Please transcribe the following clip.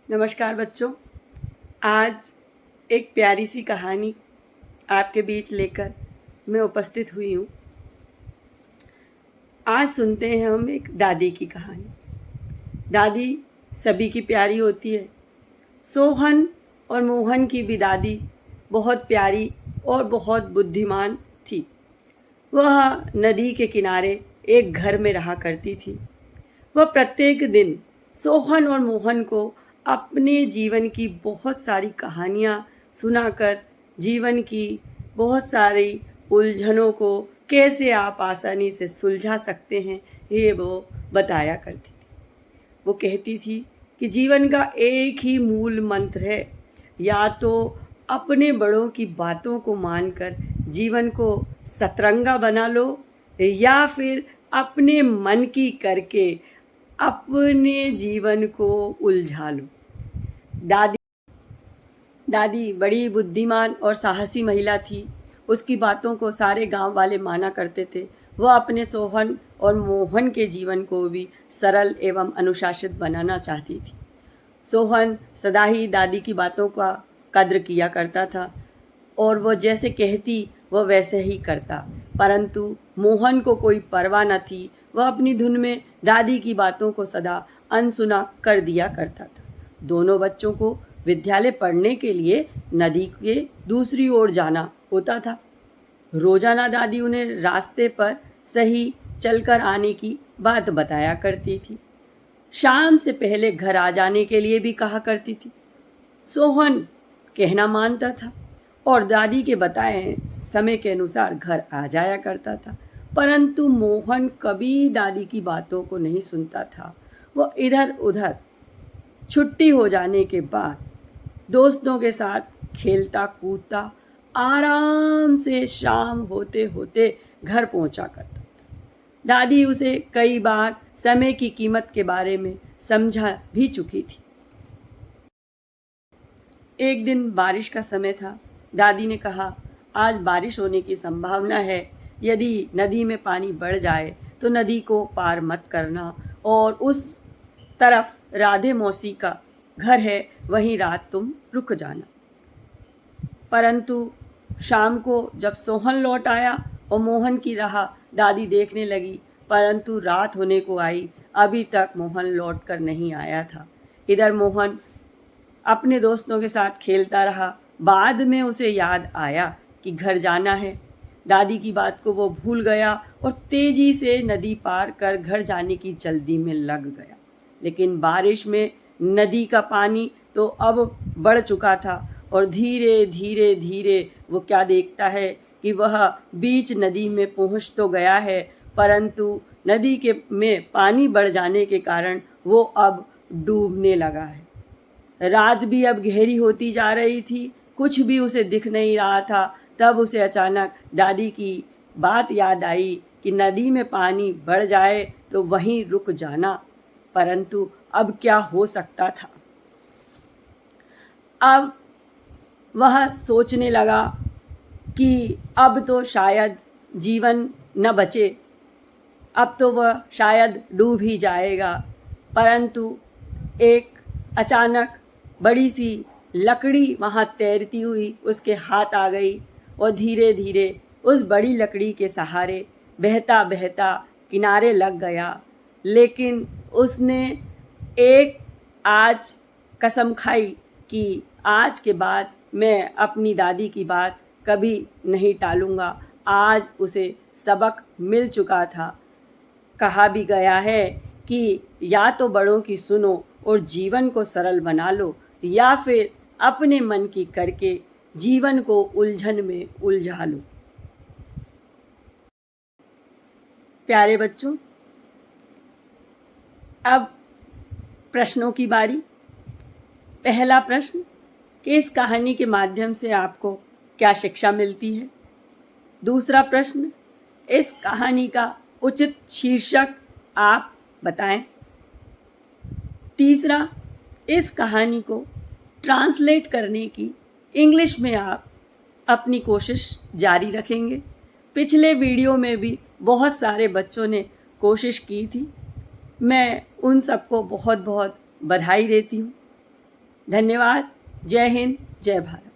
नमस्कार बच्चों। आज एक प्यारी सी कहानी आपके बीच लेकर मैं उपस्थित हुई हूँ। आज सुनते हैं हम एक दादी की कहानी। दादी सभी की प्यारी होती है। सोहन और मोहन की भी दादी बहुत प्यारी और बहुत बुद्धिमान थी। वह नदी के किनारे एक घर में रहा करती थी। वह प्रत्येक दिन सोहन और मोहन को अपने जीवन की बहुत सारी कहानियाँ सुनाकर जीवन की बहुत सारी उलझनों को कैसे आप आसानी से सुलझा सकते हैं ये वो बताया करती थी। वो कहती थी कि जीवन का एक ही मूल मंत्र है, या तो अपने बड़ों की बातों को मानकर जीवन को सतरंगा बना लो, या फिर अपने मन की करके अपने जीवन को उलझा लो। दादी बड़ी बुद्धिमान और साहसी महिला थी। उसकी बातों को सारे गांव वाले माना करते थे। वह अपने सोहन और मोहन के जीवन को भी सरल एवं अनुशासित बनाना चाहती थी। सोहन सदा ही दादी की बातों का कद्र किया करता था और वह जैसे कहती वह वैसे ही करता, परंतु मोहन को कोई परवाह न थी। वह अपनी धुन में दादी की बातों को सदा अनसुना कर दिया करता था। दोनों बच्चों को विद्यालय पढ़ने के लिए नदी के दूसरी ओर जाना होता था। रोजाना दादी उन्हें रास्ते पर सही चलकर आने की बात बताया करती थी। शाम से पहले घर आ जाने के लिए भी कहा करती थी। सोहन कहना मानता था और दादी के बताए समय के अनुसार घर आ जाया करता था, परंतु मोहन कभी दादी की बातों को नहीं सुनता था। वह इधर उधर छुट्टी हो जाने के बाद दोस्तों के साथ खेलता कूदता आराम से शाम होते होते घर पहुंचा करता था। दादी उसे कई बार समय की कीमत के बारे में समझा भी चुकी थी। एक दिन बारिश का समय था। दादी ने कहा, आज बारिश होने की संभावना है। यदि नदी में पानी बढ़ जाए तो नदी को पार मत करना, और उस तरफ राधे मौसी का घर है, वहीं रात तुम रुक जाना। परंतु शाम को जब सोहन लौट आया और मोहन की राह दादी देखने लगी, परंतु रात होने को आई, अभी तक मोहन लौट कर नहीं आया था। इधर मोहन अपने दोस्तों के साथ खेलता रहा। बाद में उसे याद आया कि घर जाना है। दादी की बात को वो भूल गया और तेजी से नदी पार कर घर जाने की जल्दी में लग गया। लेकिन बारिश में नदी का पानी तो अब बढ़ चुका था और धीरे धीरे धीरे वो क्या देखता है कि वह बीच नदी में पहुंच तो गया है, परंतु नदी के में पानी बढ़ जाने के कारण वो अब डूबने लगा है। रात भी अब गहरी होती जा रही थी, कुछ भी उसे दिख नहीं रहा था। तब उसे अचानक दादी की बात याद आई कि नदी में पानी बढ़ जाए तो वहीं रुक जाना, परंतु अब क्या हो सकता था। अब वह सोचने लगा कि अब तो शायद जीवन न बचे, अब तो वह शायद डूब ही जाएगा। परंतु एक अचानक बड़ी सी लकड़ी वहाँ तैरती हुई उसके हाथ आ गई और धीरे धीरे उस बड़ी लकड़ी के सहारे बहता बहता किनारे लग गया। लेकिन उसने एक आज कसम खाई कि आज के बाद मैं अपनी दादी की बात कभी नहीं टालूंगा। आज उसे सबक मिल चुका था। कहा भी गया है कि या तो बड़ों की सुनो और जीवन को सरल बना लो, या फिर अपने मन की करके जीवन को उलझन में उलझा लो। प्यारे बच्चों, अब प्रश्नों की बारी। पहला प्रश्न कि इस कहानी के माध्यम से आपको क्या शिक्षा मिलती है। दूसरा प्रश्न, इस कहानी का उचित शीर्षक आप बताएं। तीसरा, इस कहानी को ट्रांसलेट करने की इंग्लिश में आप अपनी कोशिश जारी रखेंगे। पिछले वीडियो में भी बहुत सारे बच्चों ने कोशिश की थी। मैं उन सबको बहुत बहुत बधाई देती हूँ। धन्यवाद। जय हिंद, जय भारत।